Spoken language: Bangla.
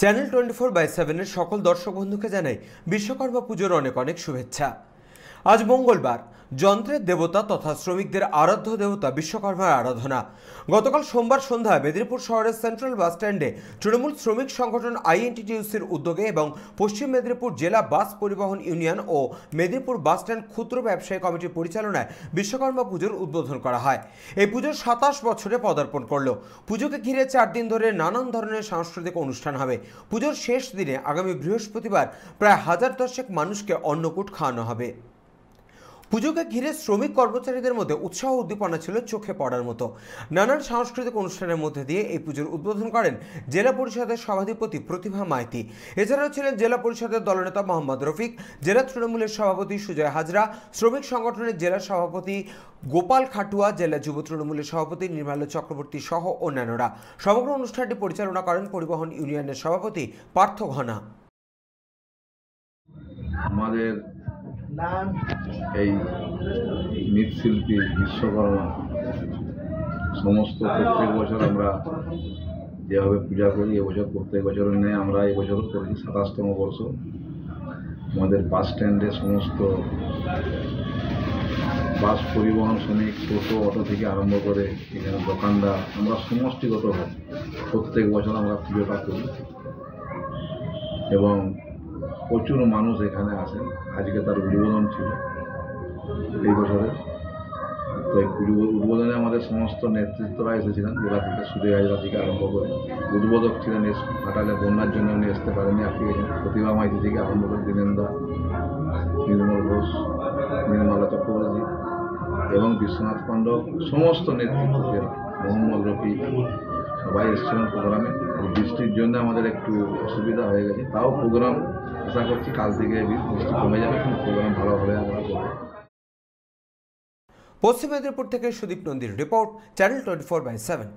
চ্যানেল 24/7 এর সকল দর্শক বন্ধুকে জানাই বিশ্বকর্মা পুজোর অনেক অনেক শুভেচ্ছা। আজ মঙ্গলবার, যন্ত্রের দেবতা তথা শ্রমিকদের আরাধ্য দেবতা বিশ্বকর্মার আরাধনা। গতকাল সোমবার সন্ধ্যায় মেদিনীপুর শহরের সেন্ট্রাল বাস স্ট্যান্ডে তৃণমূল শ্রমিক সংগঠন আইএনটিটিইউসির উদ্যোগে এবং পশ্চিম মেদিনীপুর জেলা বাস পরিবহন ইউনিয়ন ও মেদিনীপুর বাস স্ট্যান্ড ক্ষুদ্র ব্যবসায়ী কমিটির পরিচালনায় বিশ্বকর্মা পুজোর উদ্বোধন করা হয়। এই পুজোর 27 বছরে পদার্পণ করল। পুজোকে ঘিরে 4 দিন ধরে নানান ধরনের সাংস্কৃতিক অনুষ্ঠান হবে। পুজোর শেষ দিনে আগামী বৃহস্পতিবার প্রায় 1010 মানুষকে অন্নকূট খাওয়ানো হবে। পুজোকে ঘিরে শ্রমিক কর্মচারীদের মধ্যে উৎসাহ উদ্দীপনা ছিল চোখে পড়ার মতো। নানান সাংস্কৃতিক অনুষ্ঠানের মধ্যে দিয়ে এই পুজোর উদ্বোধন করেন জেলা পরিষদের সভাধিপতি প্রতিভা মাইতি। এছাড়াও ছিলেন জেলা পরিষদের দলনেতা মোহাম্মদ রফিক, জেলা তৃণমূলের সভাপতি সুজয় হাজরা, শ্রমিক সংগঠনের জেলা সভাপতি গোপাল খাটুয়া, জেলা যুব তৃণমূলের সভাপতি নির্মাল্য চক্রবর্তী সহ অন্যান্যরা। সমগ্র অনুষ্ঠানটি পরিচালনা করেন পরিবহন ইউনিয়নের সভাপতি পার্থ ঘনা। আমাদের এই মৃৎশিল্পী বিশ্বকর্মা সমস্ত প্রত্যেক বছর আমরা যেভাবে পূজা করি, এবছর প্রত্যেক বছরের নেয় আমরা এবছরও করেছি 27তম বর্ষ। আমাদের বাস স্ট্যান্ডে সমস্ত বাস পরিবহন শ্রমিক, টোটো, অটো থেকে আরম্ভ করে এখানে দোকানদার, আমরা সমষ্টিগতভাবে প্রত্যেক বছর আমরা পুজোটা করি এবং প্রচুর মানুষ এখানে আসেন। আজকে তার উদ্বোধন ছিল এই বছরে। তো এই উদ্বোধনে আমাদের সমস্ত নেতৃত্বরা এসেছিলেন জেলা থেকে, সুজয় হাজরা থেকে আরম্ভ করে। উদ্বোধক ছিলেন ঘাটালে বন্যার জন্য উনি আসতে পারেননি, আজকে প্রতিভা মাইতি থেকে আরম্ভ করে দীনেন্দা, নির্মল ঘোষ, নির্মাল্য চক্রবর্তী এবং বিশ্বনাথ পাণ্ডব, সমস্ত নেতৃত্বের মোহাম্মদ রফি সবাই এসেছিলেন প্রোগ্রামে। বৃষ্টির জন্য আমাদের একটু অসুবিধা হয়ে গেছে, তাও প্রোগ্রাম আশা করছি কাল থেকে বৃষ্টি কমে যাবে, কিন্তু প্রোগ্রাম ভালোভাবে আমরা করব। পশ্চিম মেদিনীপুর থেকে সুদীপ নন্দীর রিপোর্ট, চ্যানেল 24/7।